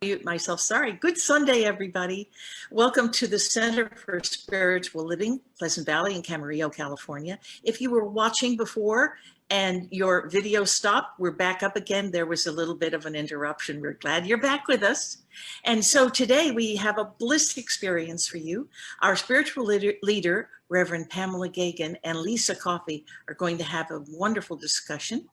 Mute myself. Sorry. Good Sunday, everybody. Welcome to the Center for Spiritual Living, Pleasant Valley in Camarillo, California. If you were watching before and your video stopped, we're back up again. There was a little bit of an interruption. We're glad you're back with us. And so today we have a bliss experience for you. Our spiritual leader, Reverend Pamella Geagan, and Lissa Coffey are going to have a wonderful discussion.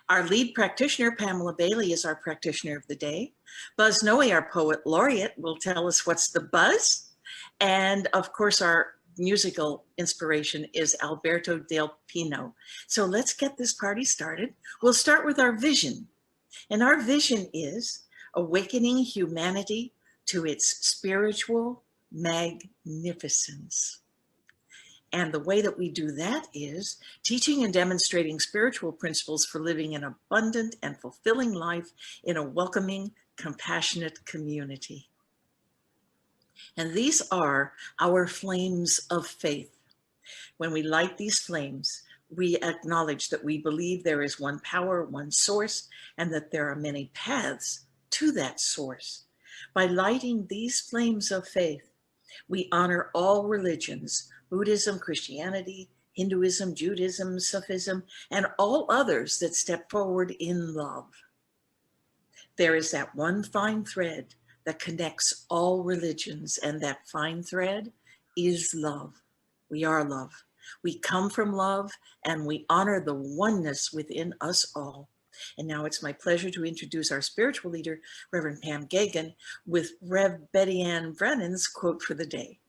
Our lead practitioner, Pamela Bailey, is our practitioner of the day. Buzz Noe, our poet laureate, will tell us what's the buzz. And of course, our musical inspiration is Alberto Del Pino. So let's get this party started. We'll start with our vision. And our vision is awakening humanity to its spiritual magnificence. And the way that we do that is teaching and demonstrating spiritual principles for living an abundant and fulfilling life in a welcoming, compassionate community. And these are our flames of faith. When we light these flames, we acknowledge that we believe there is one power, one source, and that there are many paths to that source. By lighting these flames of faith, we honor all religions, Buddhism, Christianity, Hinduism, Judaism, Sufism, and all others that step forward in love. There is that one fine thread that connects all religions, and that fine thread is love. We are love. We come from love, and we honor the oneness within us all. And now it's my pleasure to introduce our spiritual leader, Reverend Pam Geagan, with Rev. Betty Ann Brennan's quote for the day.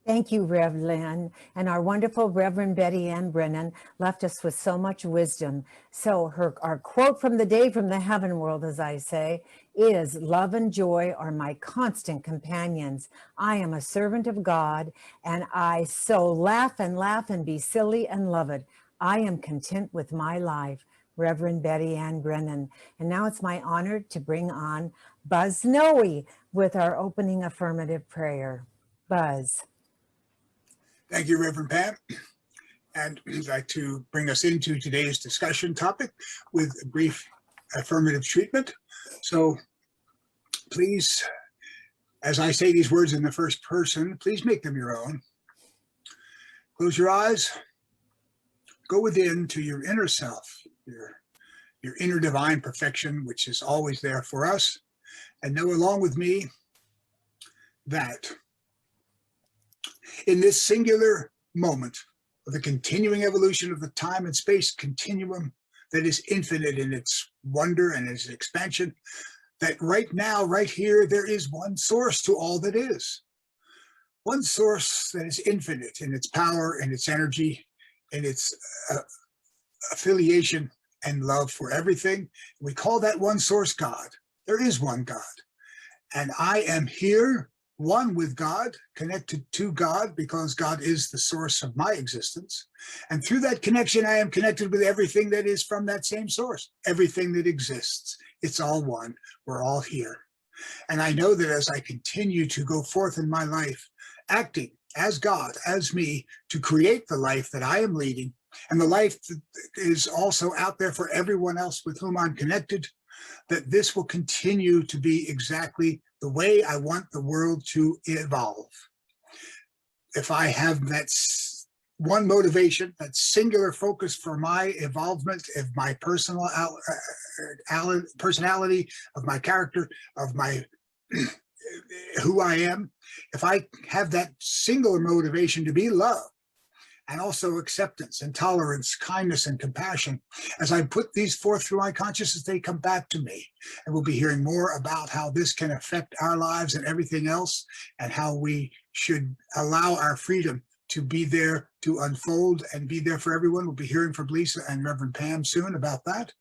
Thank you, Rev. Lynn. And our wonderful Reverend Betty Ann Brennan left us with so much wisdom. So our quote from the day from the heaven world, as I say, is love and joy are my constant companions. I am a servant of God, and I so laugh and be silly and love it. I am content with my life. Reverend Betty Ann Brennan. And now it's my honor to bring on Buzz Noe with our opening affirmative prayer. Buzz. Thank you, Reverend Pam. And I'd like to bring us into today's discussion topic with a brief affirmative treatment. So please, as I say these words in the first person, please make them your own. Close your eyes. Go within to your inner self, your inner divine perfection, which is always there for us. And know along with me that in this singular moment of the continuing evolution of the time and space continuum that is infinite in its wonder and its expansion, that right now, right here, there is one source to all that is. One source that is infinite in its power and its energy and its affiliation and love for everything. We call that one source God. There is one God. And I am here, one with God, connected to God, because God is the source of my existence. And through that connection, I am connected with everything that is from that same source, everything that exists. It's all one. We're all here. And I know that as I continue to go forth in my life, acting as God, as me, to create the life that I am leading, and the life that is also out there for everyone else with whom I'm connected, that this will continue to be exactly the way I want the world to evolve. If I have that one motivation, that singular focus for my involvement of my personal personality, of my character, of my who I am, if I have that singular motivation to be love, and also acceptance and tolerance, kindness and compassion, as I put these forth through my consciousness, they come back to me. And we'll be hearing more about how this can affect our lives and everything else, and how we should allow our freedom to be there to unfold and be there for everyone. We'll be hearing from Lissa and Reverend Pam soon about that.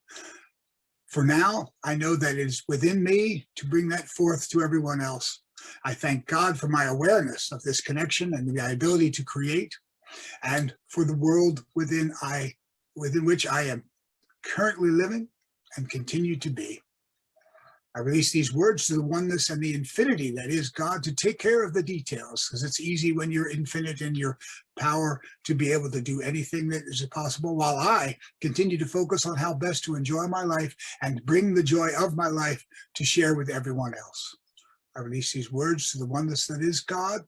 For now, I know that it is within me to bring that forth to everyone else. I thank God for my awareness of this connection and the ability to create, and for the world within which I am currently living and continue to be. I release these words to the oneness and the infinity that is God to take care of the details, because it's easy when you're infinite in your power to be able to do anything that is possible, while I continue to focus on how best to enjoy my life and bring the joy of my life to share with everyone else. I release these words to the oneness that is God,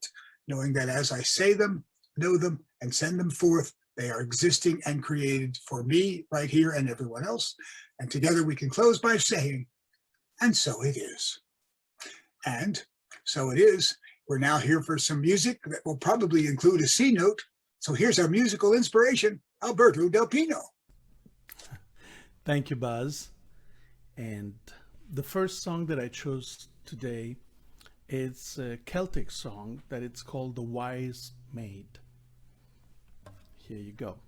knowing that as I say them, know them, and send them forth, they are existing and created for me right here and everyone else. And together we can close by saying, and so it is. And so it is. We're now here for some music that will probably include a C note. So here's our musical inspiration, Alberto Del Pino. Thank you, Buzz. And the first song that I chose today, it's a Celtic song that it's called The Wise Maid. Here you go.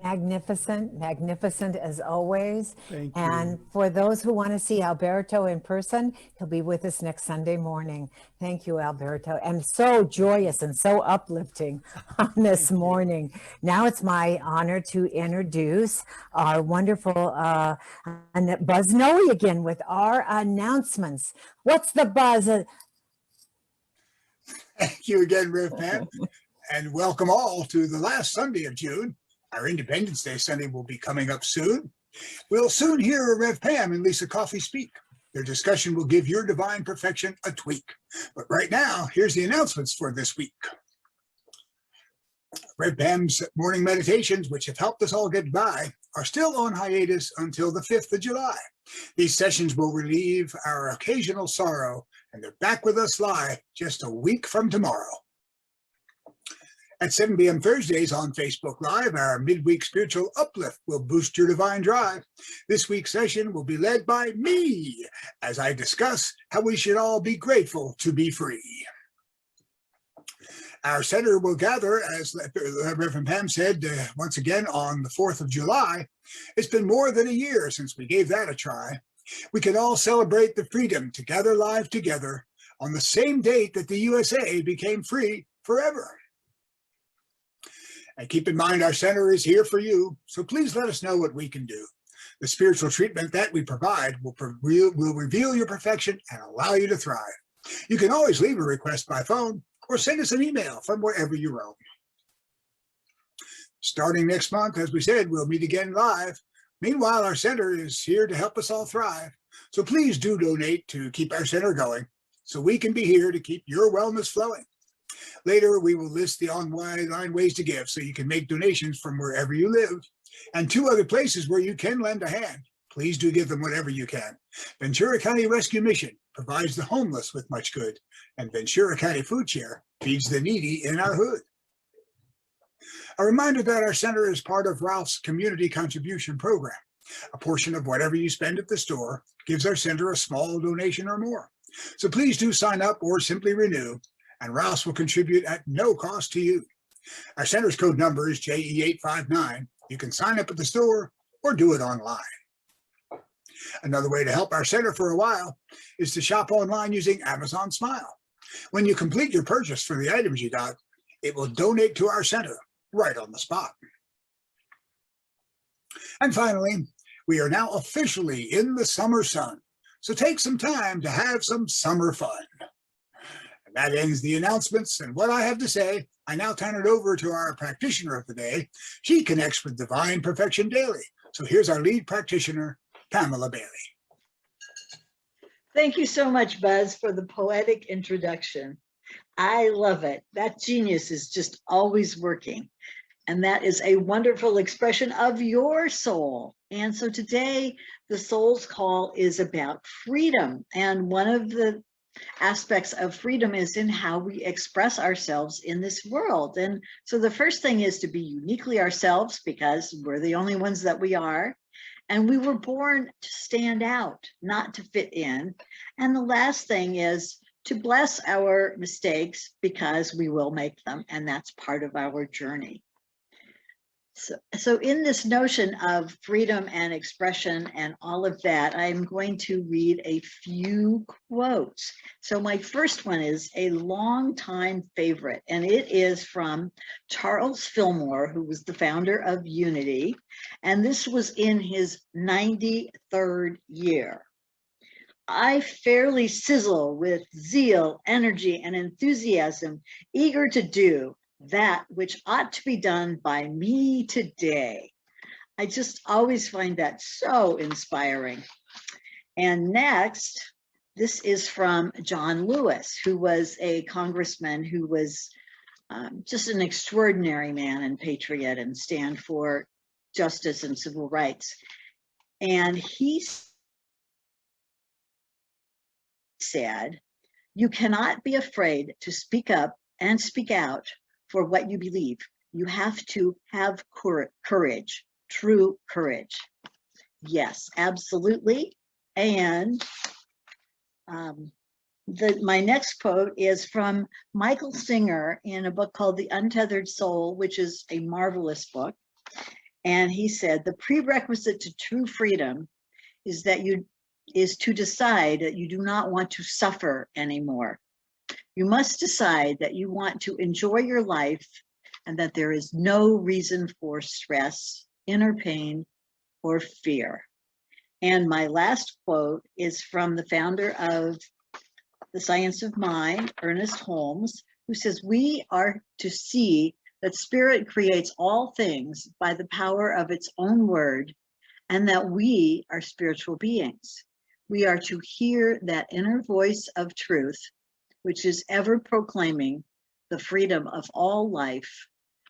Magnificent, magnificent as always. Thank And you. for those who want to see Alberto in person, he'll be with us next Sunday morning. Thank you, Alberto. And so joyous and so uplifting on this morning. Now it's my honor to introduce our wonderful Buzz Noe again with our announcements. What's the buzz? Thank you again, Rev Pam, and welcome all to the last Sunday of June. Our Independence Day Sunday will be coming up soon. We'll soon hear Rev Pam and Lissa Coffey speak. Their discussion will give your divine perfection a tweak. But right now, here's the announcements for this week. Rev Pam's morning meditations, which have helped us all get by, are still on hiatus until the 5th of July. These sessions will relieve our occasional sorrow, and they're back with us live just a week from tomorrow. At 7 p.m. Thursdays on Facebook Live, our midweek spiritual uplift will boost your divine drive. This week's session will be led by me as I discuss how we should all be grateful to be free. Our center will gather, as Reverend Pam said, once again on the 4th of July. It's been more than a year since we gave that a try. We can all celebrate the freedom to gather live together on the same date that the USA became free forever. And keep in mind, our center is here for you, so please let us know what we can do. The spiritual treatment that we provide will reveal your perfection and allow you to thrive. You can always leave a request by phone or send us an email from wherever you roam. Starting next month, as we said, we'll meet again live. Meanwhile, our center is here to help us all thrive. So please do donate to keep our center going so we can be here to keep your wellness flowing. Later, we will list the online ways to give so you can make donations from wherever you live. And 2 other places where you can lend a hand. Please do give them whatever you can. Ventura County Rescue Mission provides the homeless with much good, and Ventura County Food Share feeds the needy in our hood. A reminder that our center is part of Ralph's Community Contribution Program. A portion of whatever you spend at the store gives our center a small donation or more. So please do sign up or simply renew, and Ralph's will contribute at no cost to you. Our center's code number is JE859. You can sign up at the store or do it online. Another way to help our center for a while is to shop online using Amazon Smile. When you complete your purchase for the items you got, it will donate to our center right on the spot. And finally, we are now officially in the summer sun, so take some time to have some summer fun. And that ends the announcements and what I have to say. I now turn it over to our practitioner of the day. She connects with divine perfection daily. So here's our lead practitioner, Pamella Bailey. Thank you so much, Buzz, for the poetic introduction. I love it. That genius is just always working. And that is a wonderful expression of your soul. And so today, the soul's call is about freedom. And one of the aspects of freedom is in how we express ourselves in this world. And so the first thing is to be uniquely ourselves, because we're the only ones that we are. And we were born to stand out, not to fit in. And the last thing is to bless our mistakes, because we will make them, and that's part of our journey. So in this notion of freedom and expression and all of that, I'm going to read a few quotes. So my first one is a longtime favorite, and it is from Charles Fillmore, who was the founder of Unity, and this was in his 93rd year. I fairly sizzle with zeal, energy, and enthusiasm, eager to do that which ought to be done by me today. I just always find that so inspiring. And next, this is from John Lewis, who was a congressman who was just an extraordinary man and patriot and stand for justice and civil rights. And he said, "You cannot be afraid to speak up and speak out for what you believe. You have to have courage, true courage." Yes, absolutely. And my next quote is from Michael Singer in a book called The Untethered Soul, which is a marvelous book. And he said, "The prerequisite to true freedom is to decide that you do not want to suffer anymore. You must decide that you want to enjoy your life and that there is no reason for stress, inner pain, or fear." And my last quote is from the founder of The Science of Mind, Ernest Holmes, who says, "We are to see that spirit creates all things by the power of its own word, and that we are spiritual beings. We are to hear that inner voice of truth, which is ever proclaiming the freedom of all life,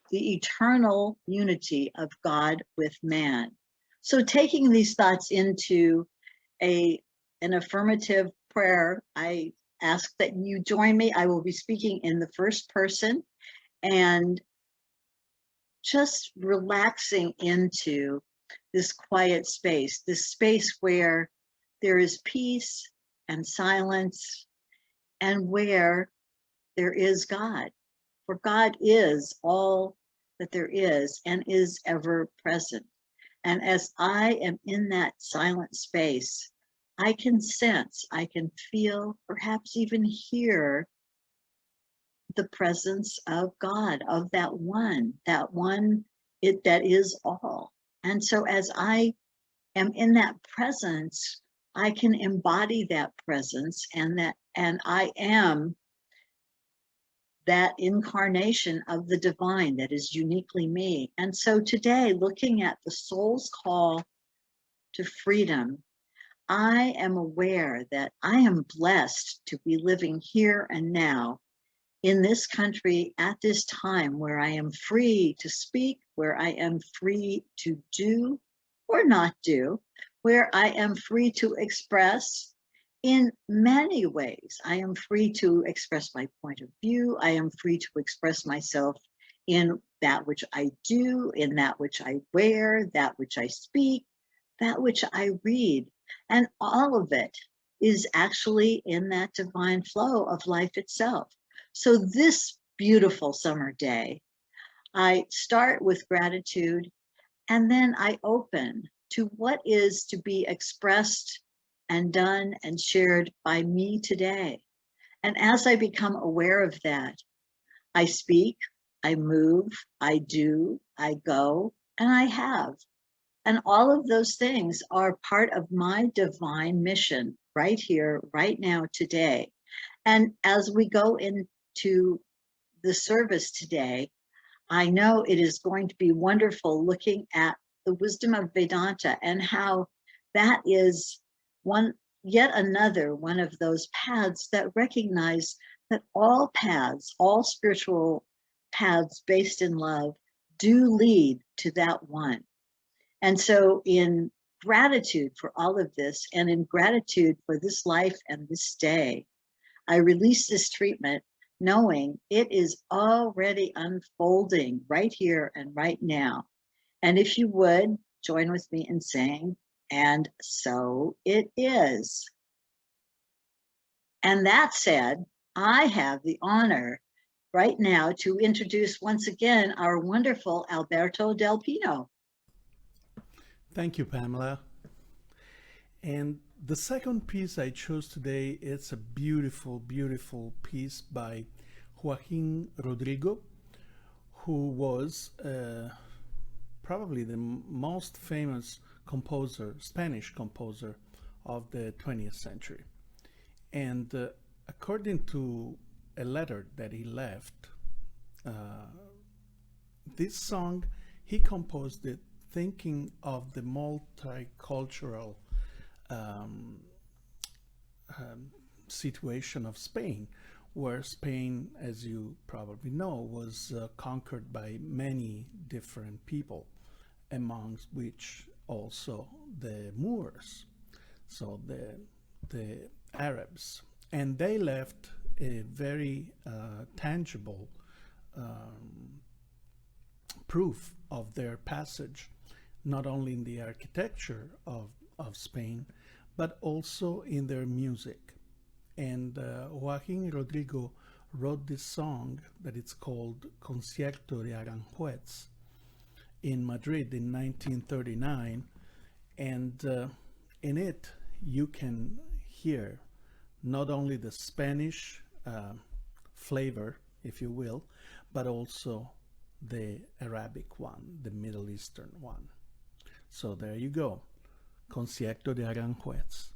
the eternal unity of God with man." So taking these thoughts into an affirmative prayer, I ask that you join me. I will be speaking in the first person and just relaxing into this quiet space, this space where there is peace and silence, and where there is God. For God is all that there is and is ever present. And as I am in that silent space, I can sense, I can feel, perhaps even hear the presence of God, of that one, that is all. And so as I am in that presence, I can embody that presence, and I am that incarnation of the divine that is uniquely me. And so today, looking at the soul's call to freedom, I am aware that I am blessed to be living here and now in this country at this time, where I am free to speak, where I am free to do or not do, where I am free to express in many ways. I am free to express my point of view. I am free to express myself in that which I do, in that which I wear, that which I speak, that which I read. And all of it is actually in that divine flow of life itself. So this beautiful summer day, I start with gratitude, and then I open to what is to be expressed and done and shared by me today. And as I become aware of that, I speak, I move, I do, I go, and I have. And all of those things are part of my divine mission right here, right now, today. And as we go into the service today, I know it is going to be wonderful looking at the wisdom of Vedanta and how that is yet another one of those paths that recognize that all paths, all spiritual paths based in love, do lead to that one. And so in gratitude for all of this, and in gratitude for this life and this day, I release this treatment knowing it is already unfolding right here and right now. And if you would, join with me in saying, and so it is. And that said, I have the honor right now to introduce once again our wonderful Alberto Del Pino. Thank you, Pamela. And the second piece I chose today is a beautiful, beautiful piece by Joaquin Rodrigo, who was probably the most famous composer, Spanish composer of the 20th century. And according to a letter that he left, this song, he composed it thinking of the multicultural situation of Spain, where Spain, as you probably know, was conquered by many different people, amongst which also the Moors, so the Arabs. And they left a very tangible proof of their passage, not only in the architecture of Spain, but also in their music. And Joaquin Rodrigo wrote this song that it's called Concierto de Aranjuez in Madrid in 1939. And in it, you can hear not only the Spanish flavor, if you will, but also the Arabic one, the Middle Eastern one. So there you go, Concierto de Aranjuez.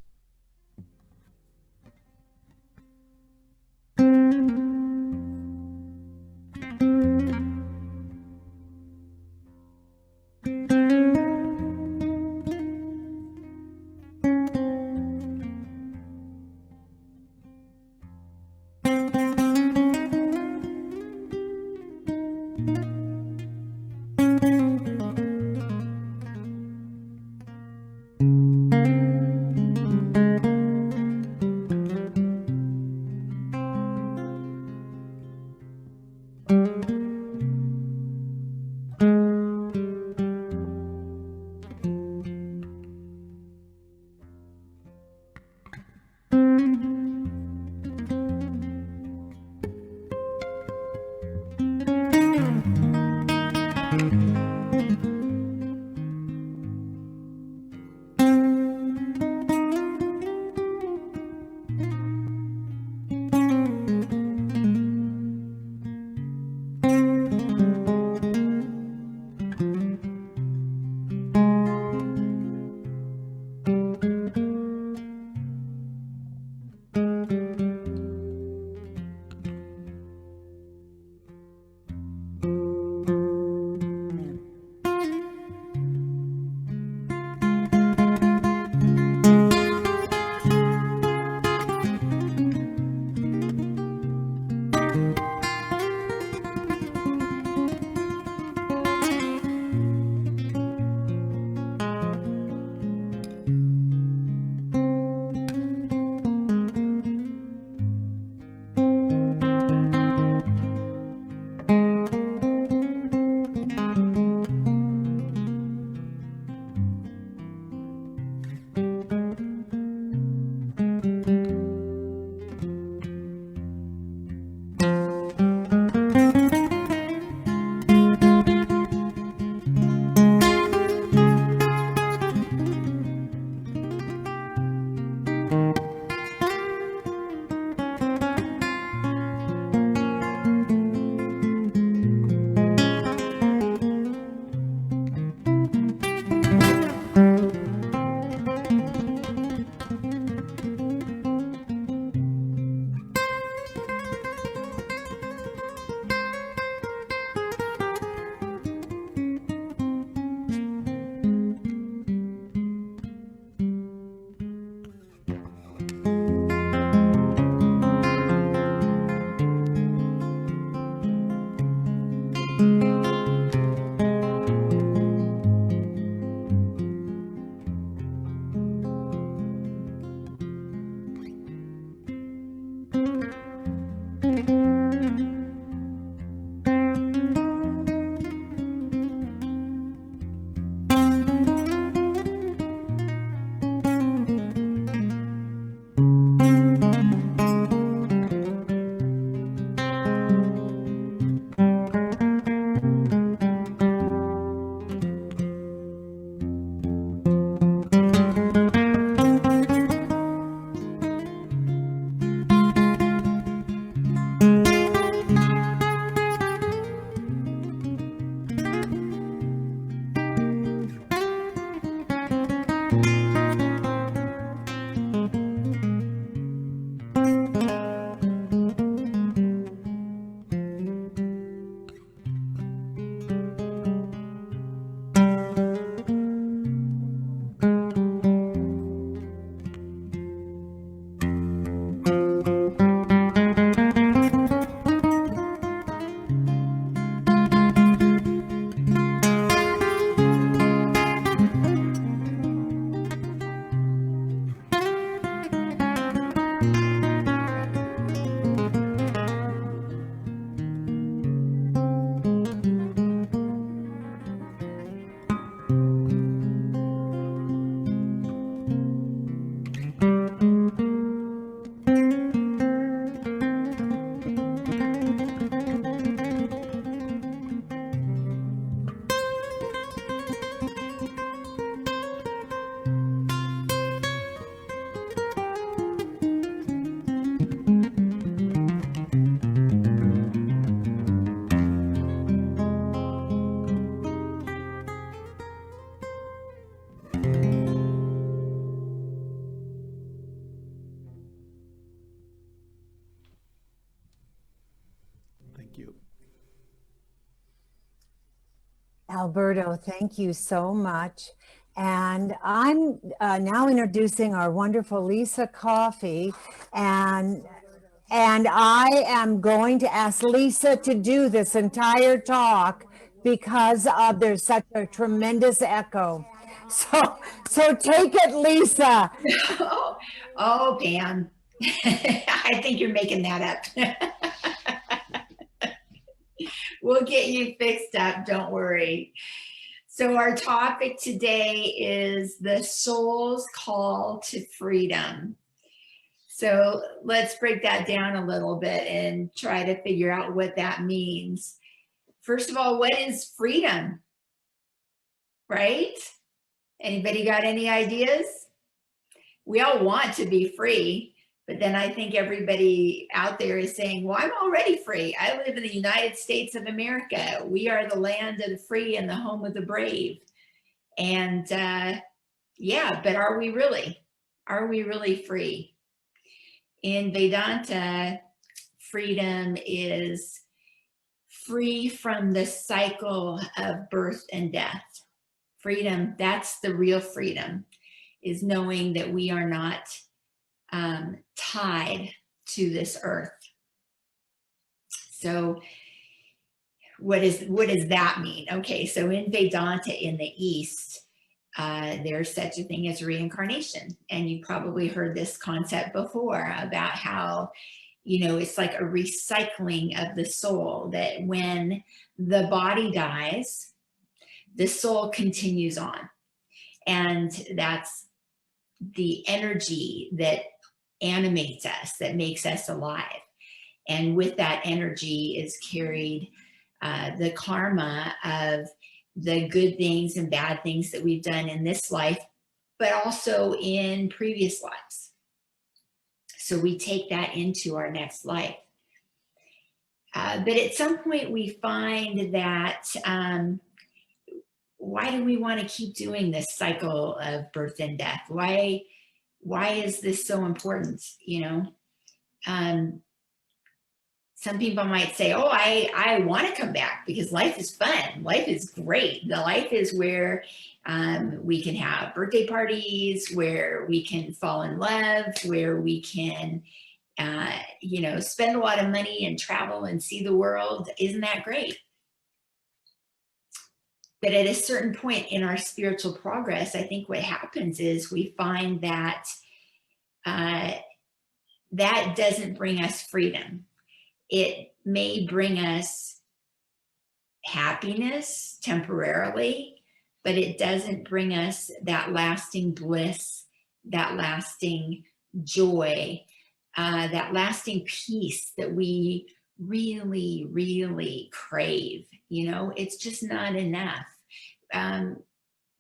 Thank you. Alberto, thank you so much. And I'm now introducing our wonderful Lissa Coffey, and I am going to ask Lissa to do this entire talk because there's such a tremendous echo. So take it, Lissa. Oh, Pam, I think you're making that up. We'll get you fixed up, don't worry. So our topic today is the soul's call to freedom. So let's break that down a little bit and try to figure out what that means. First of all, what is freedom? Right? Anybody got any ideas? We all want to be free, but then I think everybody out there is saying, well, I'm already free. I live in the United States of America. We are the land of the free and the home of the brave. And yeah, but are we really? Are we really free? In Vedanta, freedom is free from the cycle of birth and death. Freedom, that's the real freedom, is knowing that we are not tied to this earth. So what does that mean? Okay, so in Vedanta in the East, there's such a thing as reincarnation. And you probably heard this concept before about how, you know, it's like a recycling of the soul, that when the body dies, the soul continues on. And that's the energy that animates us, that makes us alive. And with that energy is carried the karma of the good things and bad things that we've done in this life, but also in previous lives. So we take that into our next life. But at some point we find that why do we want to keep doing this cycle of birth and death? Why is this so important? You know, some people might say, oh, I want to come back because life is fun. Life is great. The life is where we can have birthday parties, where we can fall in love, where we can, you know, spend a lot of money and travel and see the world. Isn't that great? But at a certain point in our spiritual progress, I think what happens is we find that that doesn't bring us freedom. It may bring us happiness temporarily, but it doesn't bring us that lasting bliss, that lasting joy, that lasting peace that we really, really crave. You know, it's just not enough.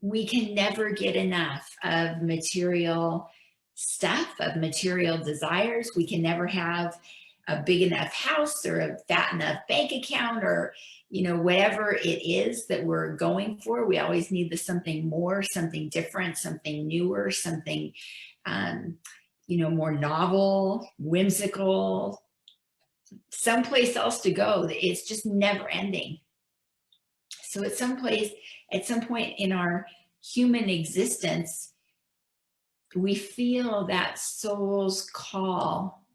We can never get enough of material stuff, of material desires. We can never have a big enough house or a fat enough bank account, or, you know, whatever it is that we're going for. We always need the something more, something different, something newer, something, you know, more novel, whimsical, someplace else to go. It's just never ending. So at some point in our human existence, we feel that soul's call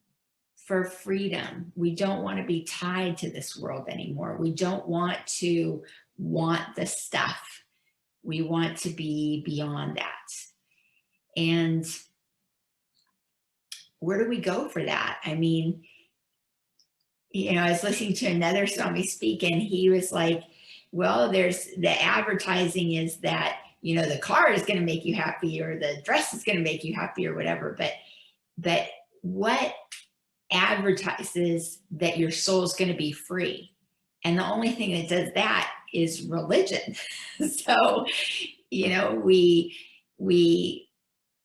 for freedom. We don't want to be tied to this world anymore. We don't want to want the stuff. We want to be beyond that. And where do we go for that? I mean, you know, I was listening to another Swami speak, and he was like, well, there's the advertising is that, you know, the car is going to make you happy, or the dress is going to make you happy, or whatever. But what advertises that your soul is going to be free? And the only thing that does that is religion. So, you know, we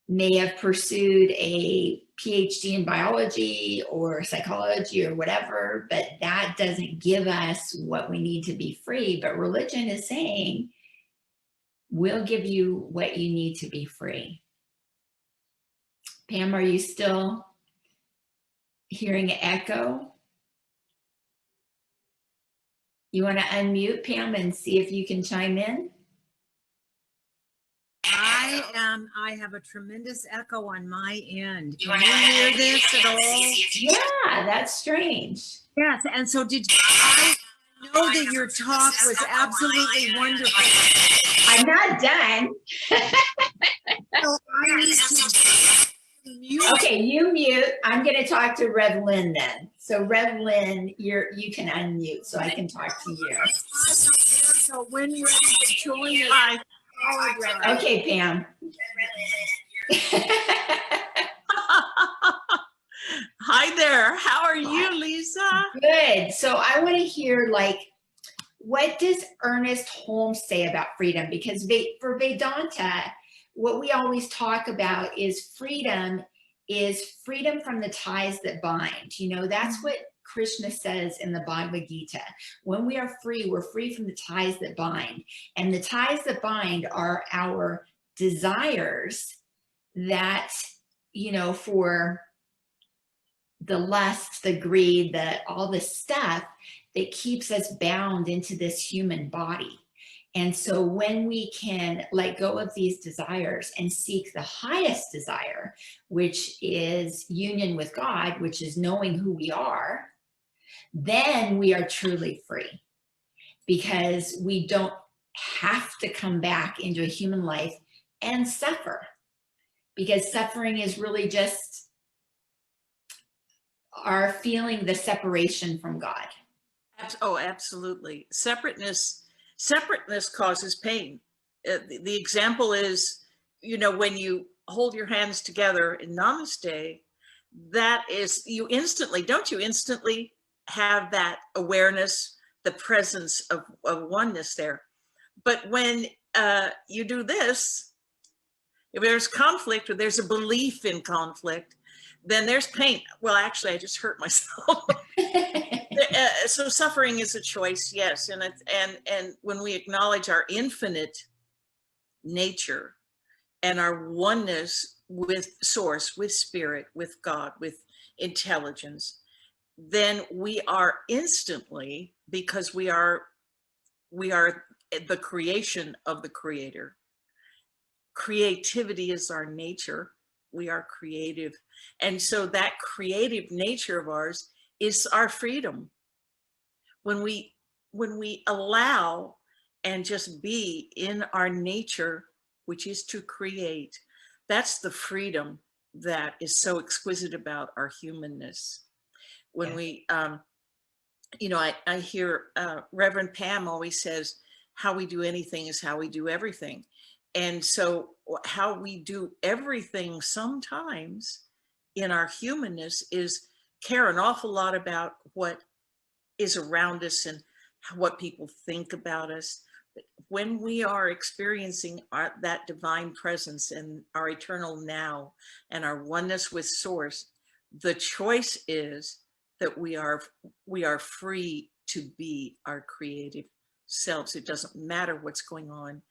may have pursued a PhD in biology or psychology or whatever, but that doesn't give us what we need to be free. But religion is saying, we'll give you what you need to be free. Pam, are you still hearing an echo? You want to unmute, Pam, and see if you can chime in? I have a tremendous echo on my end. Can you hear this at all? Yeah, that's strange. Yes, and so I know that your talk was absolutely wonderful. I'm not done. So I need to mute. Okay, you mute. I'm going to talk to Rev Lynn then. So Rev Lynn, you can unmute so I can talk to you. So when you're ready to join us, Hi. Okay, Pam. Hi there. How are you, Lisa? Good. So I want to hear, like, what does Ernest Holmes say about freedom? Because for Vedanta, what we always talk about is freedom from the ties that bind. You know, that's what Krishna says in the Bhagavad Gita. When we are free, we're free from the ties that bind. And the ties that bind are our desires that, you know, for the lust, the greed, all the stuff that keeps us bound into this human body. And so when we can let go of these desires and seek the highest desire, which is union with God, which is knowing who we are, then we are truly free, because we don't have to come back into a human life and suffer, because suffering is really just our feeling the separation from God. Oh, absolutely. Separateness causes pain. The example is, you know, when you hold your hands together in namaste, that is, don't you instantly have that awareness, the presence of oneness there. But when you do this, if there's conflict or there's a belief in conflict, then there's pain. Well, actually, I just hurt myself. So suffering is a choice, yes. And when we acknowledge our infinite nature and our oneness with source, with spirit, with God, with intelligence, then we are instantly, because we are the creation of the creator. Creativity is our nature. We are creative. And so that creative nature of ours is our freedom. When we allow and just be in our nature, which is to create, that's the freedom that is so exquisite about our humanness. When we, you know, I hear Reverend Pam always says, how we do anything is how we do everything. And so how we do everything sometimes in our humanness is care an awful lot about what is around us and what people think about us. When we are experiencing that divine presence and our eternal now and our oneness with source, the choice is that we are free to be our creative selves. It doesn't matter what's going on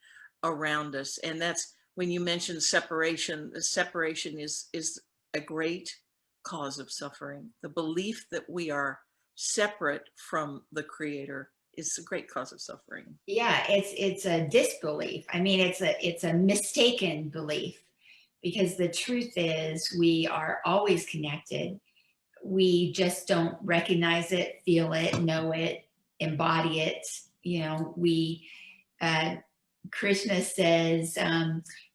around us. And that's when you mentioned separation. The separation is a great cause of suffering. The belief that we are separate from the creator is a great cause of suffering. Yeah, it's a disbelief. I mean, it's a mistaken belief, because the truth is we are always connected. We just don't recognize it, feel it, know it, embody it. You know, Krishna says,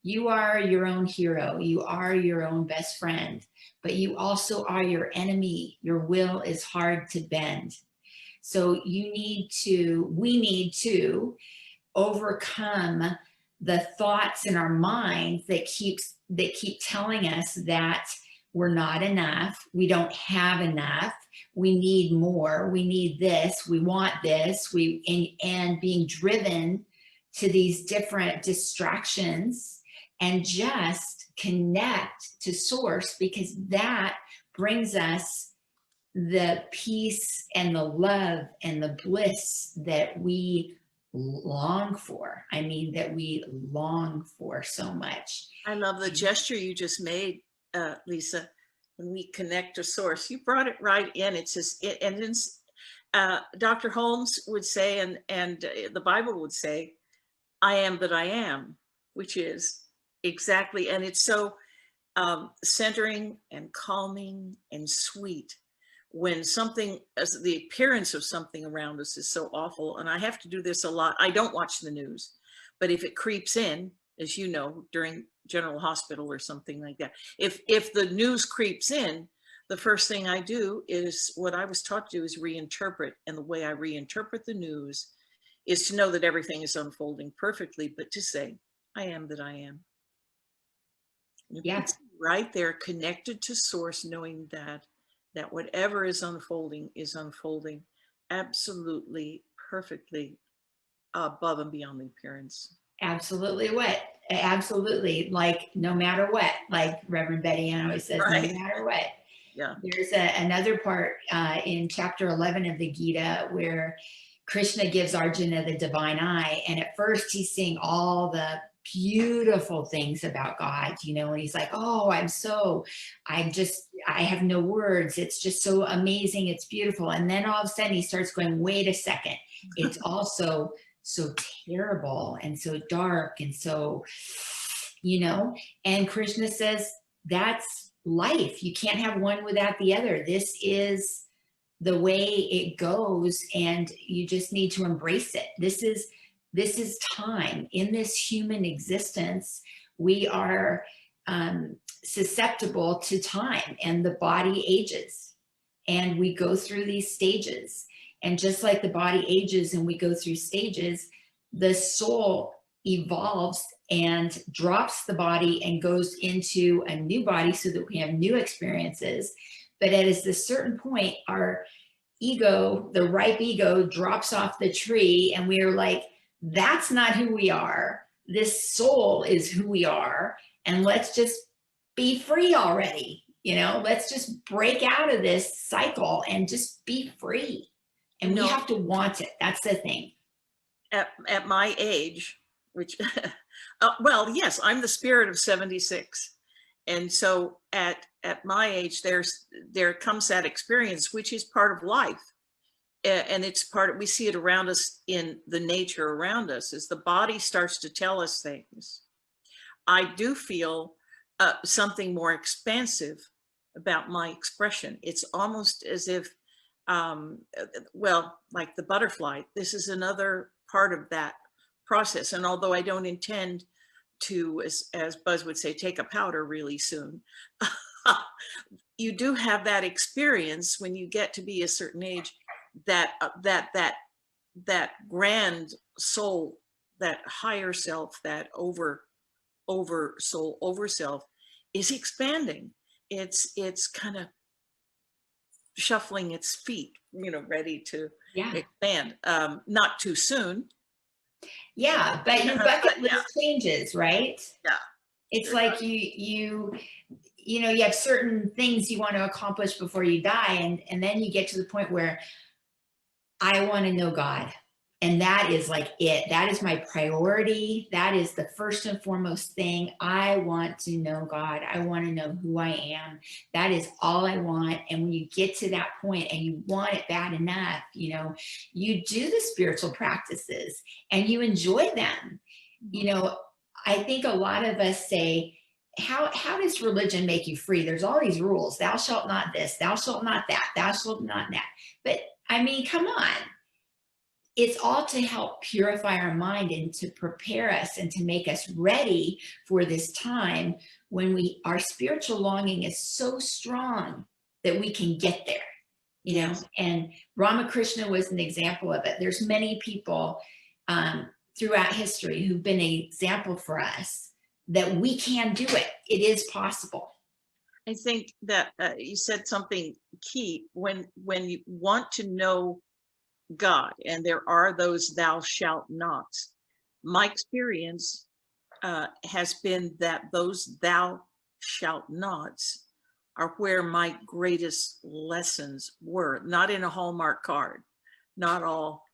you are your own hero. You are your own best friend, but you also are your enemy. Your will is hard to bend. So we need to overcome the thoughts in our minds that keep telling us that we're not enough, we don't have enough, we need more, we need this, we want this, and being driven to these different distractions, and just connect to source, because that brings us the peace and the love and the bliss that we long for. I mean, that we long for so much. I love the gesture you just made, Lisa. When we connect to source, you brought it right in. It's just, Dr. Holmes would say, and the Bible would say, I am that I am, which is exactly, and it's so centering and calming and sweet when something, as the appearance of something around us is so awful. And I have to do this a lot. I don't watch the news, but if it creeps in, as you know, during General Hospital or something like that, if the news creeps in, the first thing I do is what I was taught to do is reinterpret. And the way I reinterpret the news is to know that everything is unfolding perfectly, but to say, I am that I am. Yeah. Right there, connected to source, knowing that whatever is unfolding absolutely perfectly above and beyond the appearance. Absolutely what? Absolutely. Like no matter what, like Reverend Betty Ann always says, Right. no matter what. Yeah. There's another part in chapter 11 of the Gita where Krishna gives Arjuna the divine eye. And at first he's seeing all the beautiful things about God, you know, and he's like, oh, I have no words. It's just so amazing. It's beautiful. And then all of a sudden he starts going, wait a second. It's also so terrible and so dark and so, you know, and Krishna says, that's life. You can't have one without the other. This is the way it goes, and you just need to embrace it. This is time. In this human existence, we are susceptible to time, and the body ages, and we go through these stages. And just like the body ages and we go through stages, the soul evolves and drops the body and goes into a new body so that we have new experiences. But at a certain point, our ego, the ripe ego, drops off the tree, and we are like, that's not who we are. This soul is who we are. And let's just be free already. You know, let's just break out of this cycle and just be free. And we have to want it. That's the thing. At my age, which, well, yes, I'm the spirit of 76. And so at my age, there comes that experience, which is part of life. And it's we see it around us in the nature around us as the body starts to tell us things. I do feel something more expansive about my expression. It's almost as if, well, like the butterfly, this is another part of that process. And although I don't intend to, as Buzz would say, take a powder really soon, you do have that experience when you get to be a certain age, that grand soul, that higher self, that over soul, over self is expanding. It's kind of shuffling its feet, you know, ready to expand. Not too soon. Yeah, but your bucket list changes, right? Yeah. It's like you know, you have certain things you want to accomplish before you die, and then you get to the point where I want to know God. And that is like it. That is my priority. That is the first and foremost thing. I want to know God. I want to know who I am. That is all I want. And when you get to that point and you want it bad enough, you know, you do the spiritual practices and you enjoy them. You know, I think a lot of us say, how does religion make you free? There's all these rules. Thou shalt not this, thou shalt not that, thou shalt not that. But I mean, come on. It's all to help purify our mind and to prepare us and to make us ready for this time when our spiritual longing is so strong that we can get there, you know. And Ramakrishna was an example of it. There's many people throughout history who've been an example for us that we can do it. It is possible. I think that you said something key when you want to know God, and there are those thou shalt nots. My experience has been that those thou shalt nots are where my greatest lessons were, not in a Hallmark card, not all,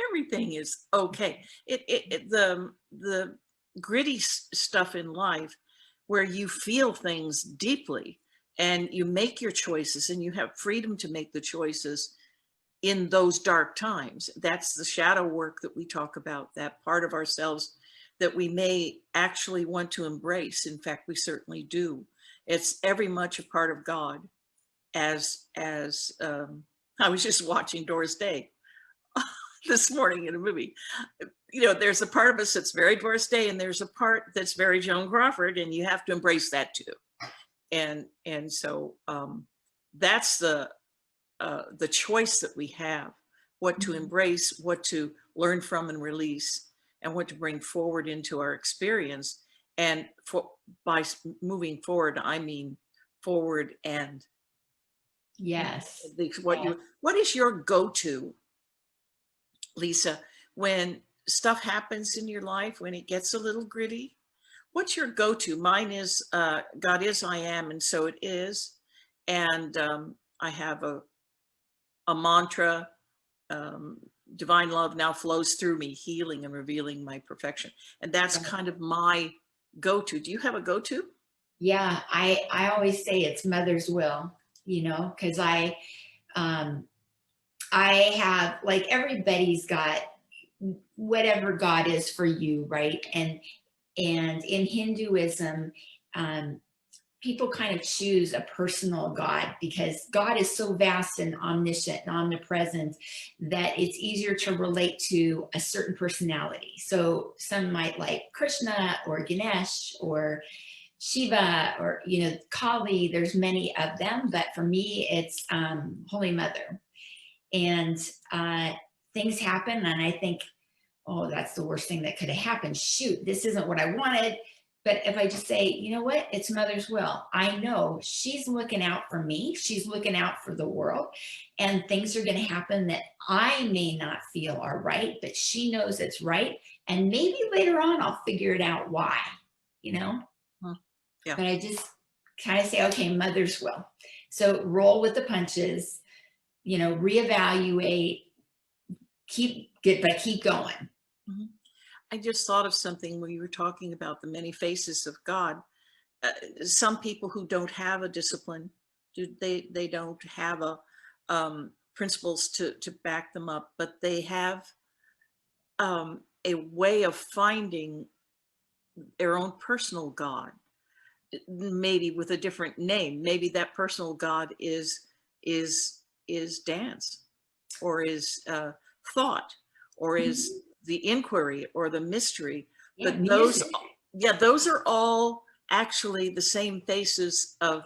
everything is okay. The gritty stuff in life where you feel things deeply and you make your choices and you have freedom to make the choices. in those dark times. That's the shadow work that we talk about, that part of ourselves that we may actually want to embrace. In fact, we certainly do. It's every much a part of God. As I was just watching Doris Day this morning in a movie. You know, there's a part of us that's very Doris Day, and there's a part that's very Joan Crawford, and you have to embrace that too. And so that's the choice that we have: what to embrace, what to learn from and release, and what to bring forward into our experience. And by moving forward, I mean forward and Yes. what is your go-to, Lissa, when stuff happens in your life, when it gets a little gritty? What's your go-to? Mine is God is, I am, and so it is. And I have a mantra, divine love now flows through me, healing and revealing my perfection. And that's kind of my go-to. Do you have a go-to? Yeah, I always say it's mother's will, you know, because I have, like, everybody's got whatever God is for you, right? And in Hinduism, people kind of choose a personal God because God is so vast and omniscient and omnipresent that it's easier to relate to a certain personality. So some might like Krishna or Ganesh or Shiva or, you know, Kali. There's many of them, but for me, it's Holy Mother. And things happen, and I think, oh, that's the worst thing that could have happened. Shoot, this isn't what I wanted. But if I just say, you know what, it's mother's will. I know she's looking out for me. She's looking out for the world. And things are going to happen that I may not feel are right, but she knows it's right. And maybe later on, I'll figure it out why, you know? Yeah. But I just kind of say, okay, mother's will. So roll with the punches, you know, reevaluate, keep going. Mm-hmm. I just thought of something when you were talking about the many faces of God. Some people who don't have a discipline, they don't have principles to back them up, but they have a way of finding their own personal God, maybe with a different name. Maybe that personal God is dance, or is thought, or is the inquiry, or the mystery. Yeah, But those are all actually the same faces of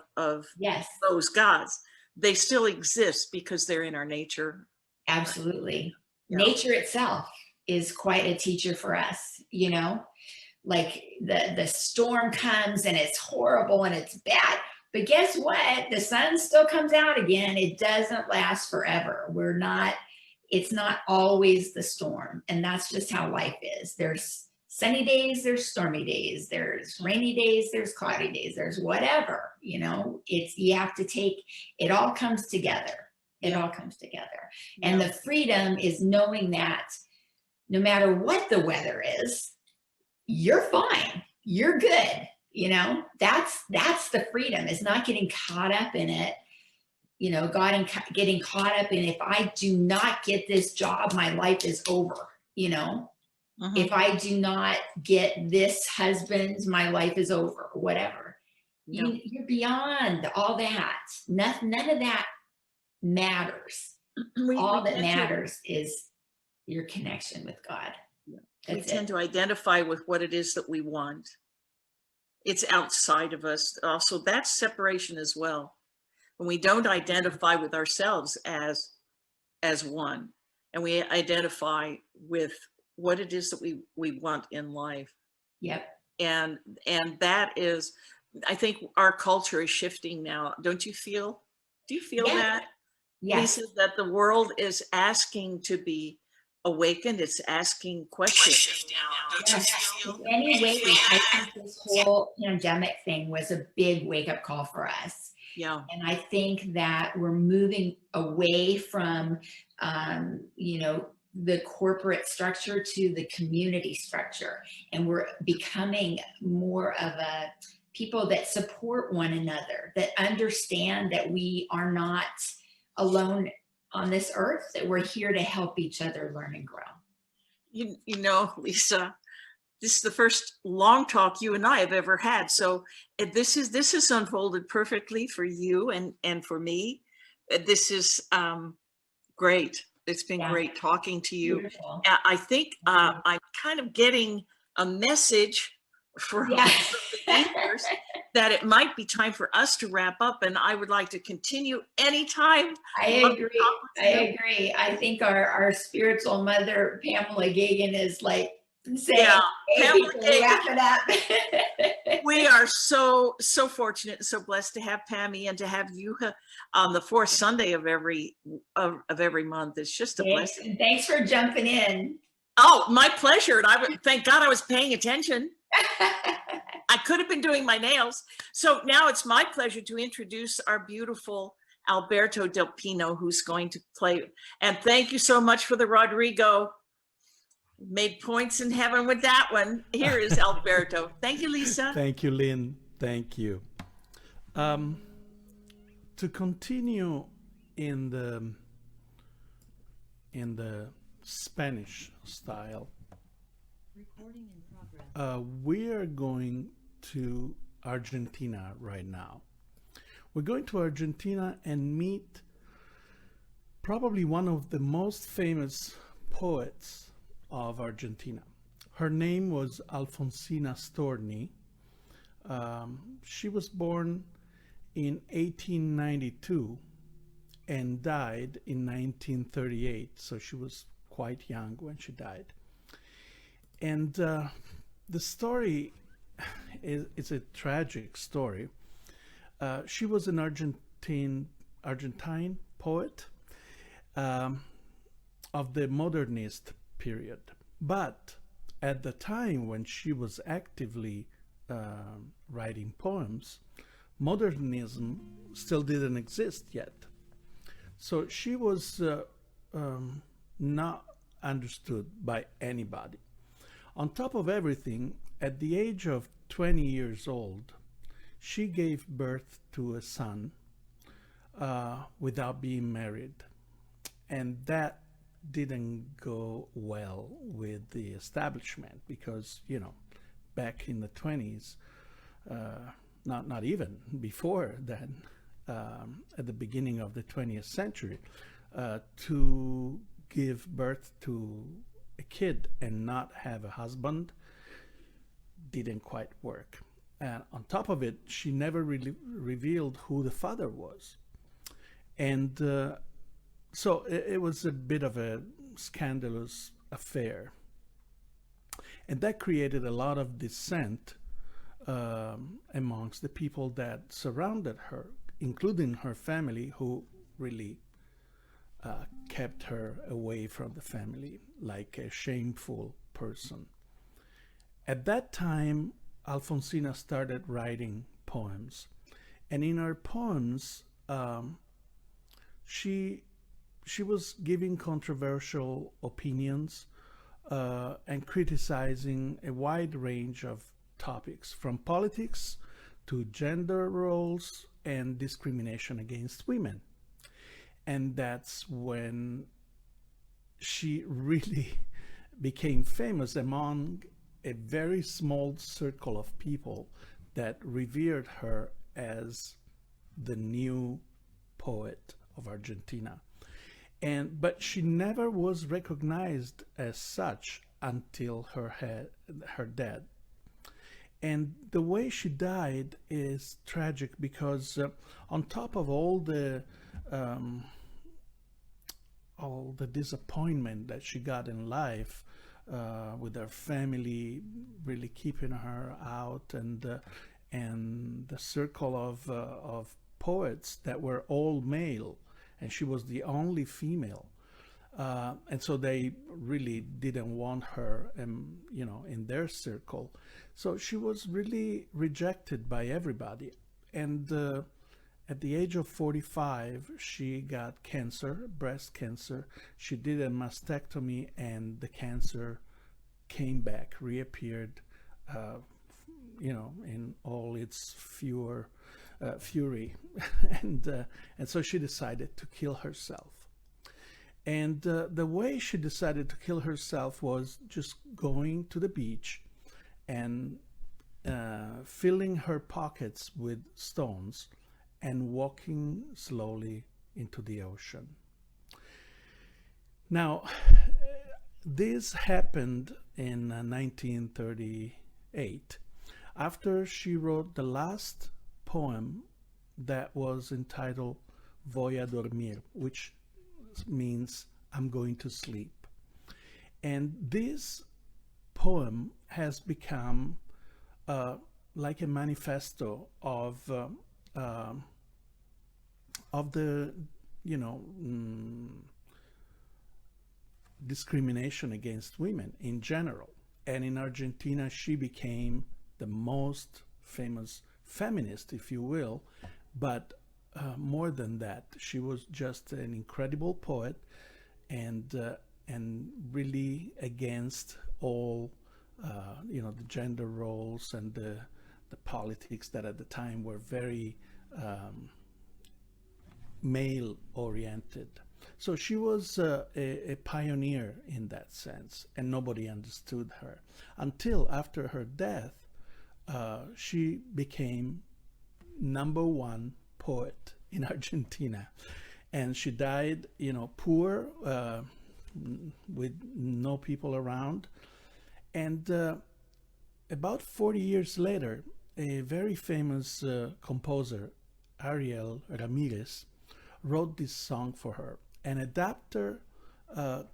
yes, those gods. They still exist because they're in our nature. absolutely. Yeah. Nature itself is quite a teacher for us, you know, like the storm comes and it's horrible and it's bad, but guess what? The sun still comes out again. It doesn't last forever. It's not always the storm. And that's just how life is. There's sunny days, there's stormy days, there's rainy days, there's cloudy days, there's whatever, you know, you have to take, it all comes together. It all comes together. And the freedom is knowing that no matter what the weather is, you're fine, you're good. You know, that's the freedom, is not getting caught up in it. You know, getting caught up in, if I do not get this job, my life is over. You know, if I do not get this husband, my life is over, or whatever. You're beyond all that. None of that matters. All that matters is your connection with God. We tend to identify with what it is that we want. It's outside of us. Also, that's separation as well. When we don't identify with ourselves as one, and we identify with what it is that we want in life. Yep. And that is, I think our culture is shifting now. Don't you feel? Do you feel that? Yes. Lissa, that the world is asking to be awakened. It's asking questions. Anyway, I think this whole pandemic thing was a big wake-up call for us. Yeah. And I think that we're moving away from, you know, the corporate structure to the community structure. And we're becoming more of a people that support one another, that understand that we are not alone on this earth, that we're here to help each other learn and grow. You know, Lissa, this is the first long talk you and I have ever had. So this has unfolded perfectly for you and for me. This is great. It's been great talking to you. Beautiful. I think I'm kind of getting a message from the ethers that it might be time for us to wrap up, and I would like to continue anytime. I agree. I think our spiritual mother, Pamella Geagan, is like saying, hey, people, wrap it up. We are so fortunate and so blessed to have Pammy and to have you on the fourth Sunday of every month. It's just a blessing. And thanks for jumping in. Oh, my pleasure. And thank God I was paying attention. I could have been doing my nails. So now it's my pleasure to introduce our beautiful Alberto Del Pino, who's going to play. And thank you so much for the Rodrigo. Made points in heaven with that one. Here is Alberto. Thank you, Lissa. Thank you, Lynn. Thank you. To continue in the Spanish style, we are going to Argentina right now. We're going to Argentina and meet probably one of the most famous poets of Argentina. Her name was Alfonsina Storni. She was born in 1892 and died in 1938, so she was quite young when she died. And the story is a tragic story. She was an Argentine poet of the modernist period. But at the time when she was actively writing poems, modernism still didn't exist yet. So she was not understood by anybody. On top of everything, at the age of 20 years old, she gave birth to a son without being married. And that didn't go well with the establishment because, you know, back in the 20s, not even before then, at the beginning of the 20th century, to give birth to a kid and not have a husband didn't quite work. And on top of it, she never really revealed who the father was. And so it was a bit of a scandalous affair. And that created a lot of dissent amongst the people that surrounded her, including her family, who really kept her away from the family like a shameful person. At that time, Alfonsina started writing poems. And in her poems, she was giving controversial opinions and criticizing a wide range of topics, from politics to gender roles and discrimination against women. And that's when she really became famous among a very small circle of people that revered her as the new poet of Argentina. But she never was recognized as such until her death. And the way she died is tragic because on top of all the disappointment that she got in life, with her family really keeping her out, and the circle of poets that were all male, and she was the only female, and so they really didn't want her, in their circle. So she was really rejected by everybody. And at the age of 45, she got cancer, breast cancer. She did a mastectomy, and the cancer came back, reappeared, in all its fury. And so she decided to kill herself. And the way she decided to kill herself was just going to the beach and filling her pockets with stones and walking slowly into the ocean. Now, this happened in 1938, after she wrote the last poem that was entitled Voy a dormir, which means I'm going to sleep. And this poem has become like a manifesto of the, discrimination against women in general. And in Argentina, she became the most famous feminist, if you will, but more than that, she was just an incredible poet, and really against all the gender roles and the politics that at the time were very male oriented. So she was a pioneer in that sense, and nobody understood her until after her death. She became #1 poet in Argentina, and she died, poor, with no people around. And about 40 years later, a very famous composer, Ariel Ramirez, wrote this song for her and adapted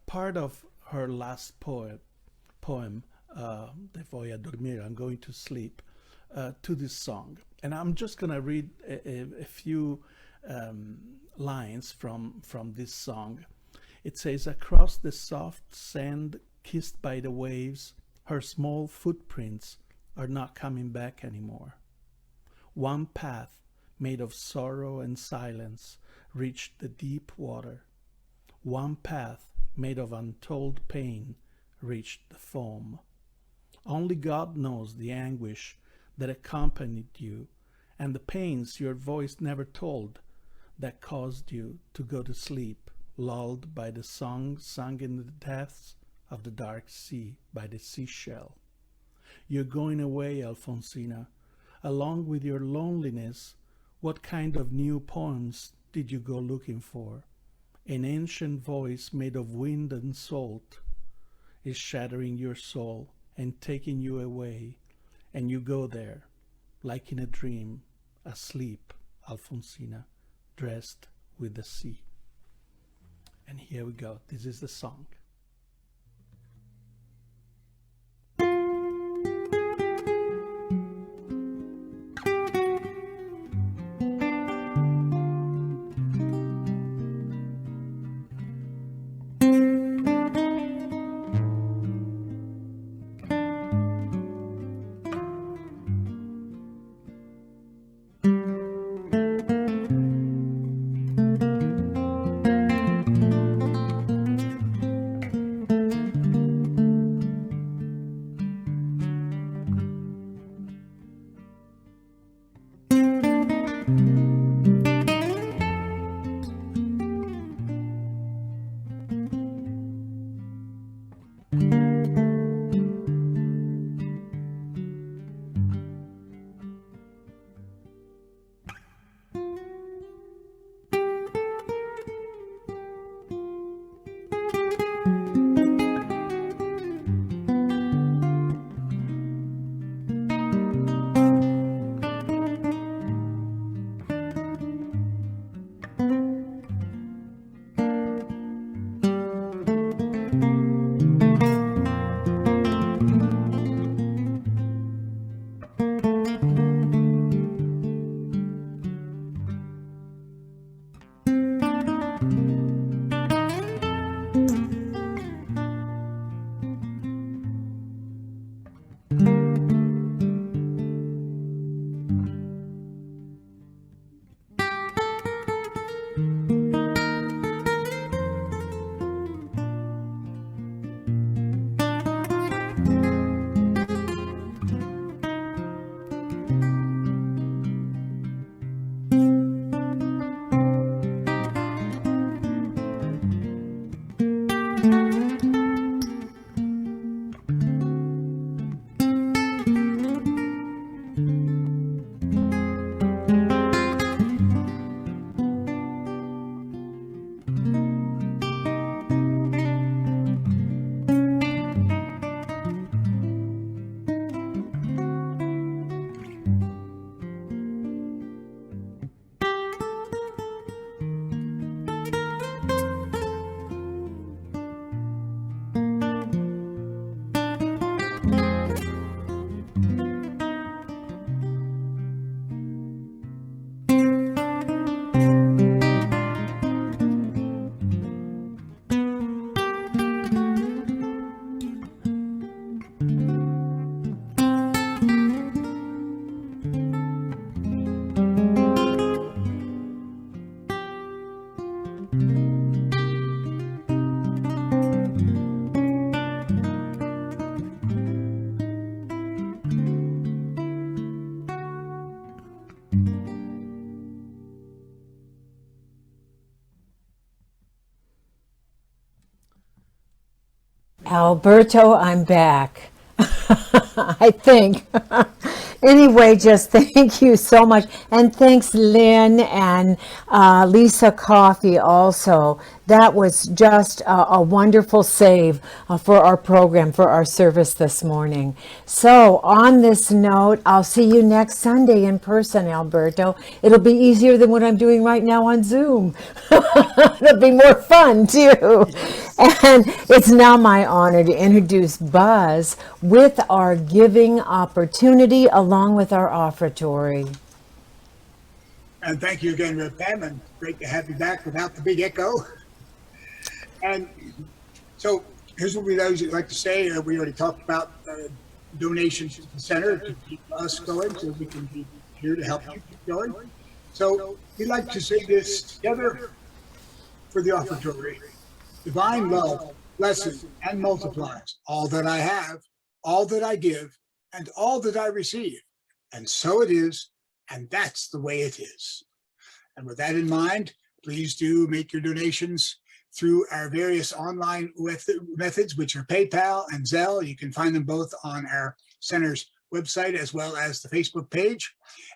part of her last poem, De Voy a dormir, I'm going to sleep, to this song. And I'm just going to read a few lines from this song. It says, across the soft sand kissed by the waves, her small footprints are not coming back anymore. One path made of sorrow and silence reached the deep water. One path made of untold pain reached the foam. Only God knows the anguish that accompanied you and the pains your voice never told that caused you to go to sleep, lulled by the song sung in the depths of the dark sea by the seashell. You're going away, Alfonsina. Along with your loneliness, what kind of new poems did you go looking for? An ancient voice made of wind and salt is shattering your soul and taking you away, and you go there, like in a dream, asleep, Alfonsina, dressed with the sea. And here we go. This is the song. Alberto, I'm back. I think. Anyway, just thank you so much. And thanks, Lynn and Lissa Coffey also. That was just a wonderful save for our program, for our service this morning. So on this note, I'll see you next Sunday in person, Alberto. It'll be easier than what I'm doing right now on Zoom. It'll be more fun too. And it's now my honor to introduce Buzz with our giving opportunity along with our offertory. And thank you again, Rev Pam, and great to have you back without the big echo. And so here's what we'd always like to say. We already talked about donations to the center to keep us going, so we can be here to help you keep going. So we'd like to say this together for the offertory. Divine love blesses and multiplies all that I have, all that I give, and all that I receive. And so it is, and that's the way it is. And with that in mind, please do make your donations through our various online methods, which are PayPal and Zelle. You can find them both on our center's website as well as the Facebook page.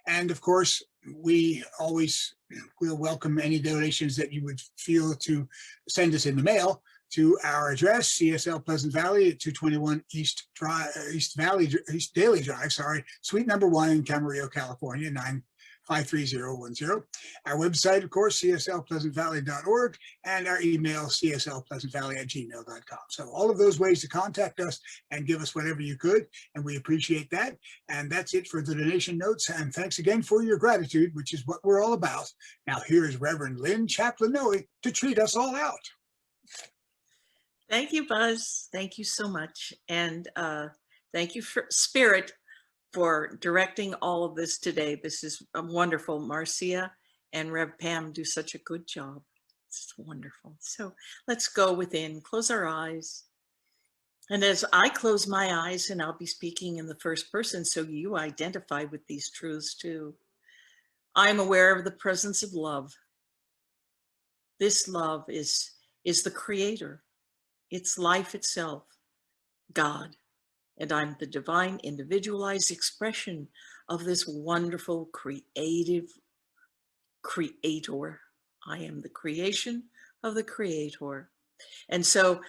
And of course, we always will welcome any donations that you would feel to send us in the mail to our address, CSL Pleasant Valley at 221 East Daily Drive, Suite number 1 in Camarillo, California, 95310. Our website, of course, cslpleasantvalley.org, and our email, cslpleasantvalley@gmail.com. So all of those ways to contact us and give us whatever you could, and we appreciate that. And that's it for the donation notes. And thanks again for your gratitude, which is what we're all about. Now here is Reverend Lynn Chaplain Noe to treat us all out. Thank you, Buzz. Thank you so much. And thank you, Spirit, for directing all of this today. This is wonderful. Marcia and Rev Pam do such a good job. It's wonderful. So let's go within, close our eyes. And as I close my eyes, and I'll be speaking in the first person, so you identify with these truths too. I'm aware of the presence of love. This love is the creator. It's life itself, God. And I'm the divine individualized expression of this wonderful creative creator. I am the creation of the creator. And so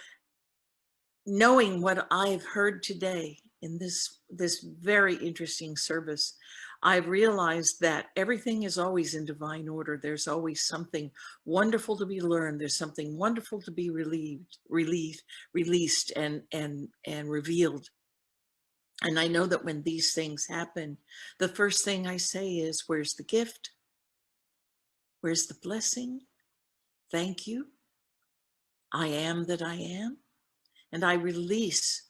knowing what I've heard today in this very interesting service, I've realized that everything is always in divine order. There's always something wonderful to be learned. There's something wonderful to be released and revealed. And I know that when these things happen, the first thing I say is, where's the gift? Where's the blessing? Thank you. I am that I am. And I release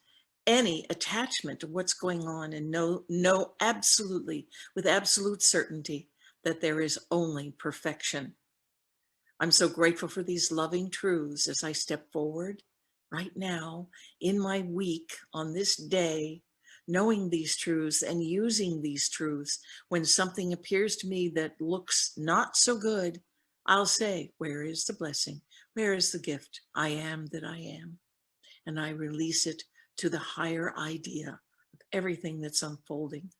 any attachment to what's going on and know absolutely, with absolute certainty, that there is only perfection. I'm so grateful for these loving truths as I step forward right now in my week on this day, knowing these truths and using these truths. When something appears to me that looks not so good, I'll say, where is the blessing? Where is the gift? I am that I am. And I release it to the higher idea of everything that's unfolding.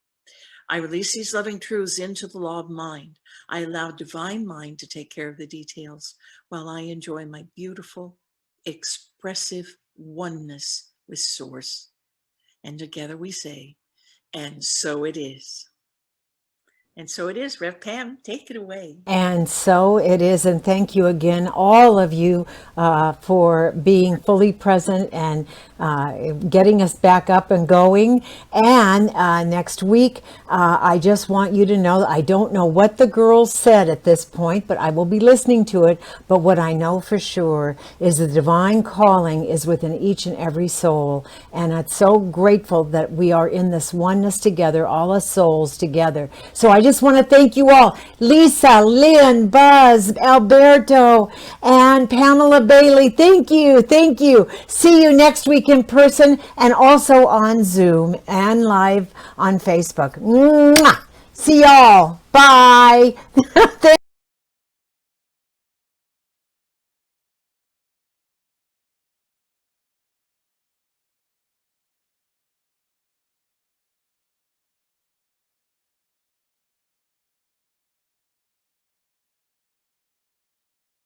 I release these loving truths into the law of mind. I allow divine mind to take care of the details while I enjoy my beautiful, expressive oneness with Source. And together we say, and so it is. And so it is. Rev Pam, take it away. And so it is. And thank you again, all of you, for being fully present and getting us back up and going. And next week, I just want you to know, I don't know what the girls said at this point, but I will be listening to it. But what I know for sure is the divine calling is within each and every soul. And I'm so grateful that we are in this oneness together, all us souls together. So I just want to thank you all. Lissa, Lynn, Buzz, Alberto, and Pamela Bailey. Thank you. Thank you. See you next week in person and also on Zoom and live on Facebook. Mwah! See y'all. Bye.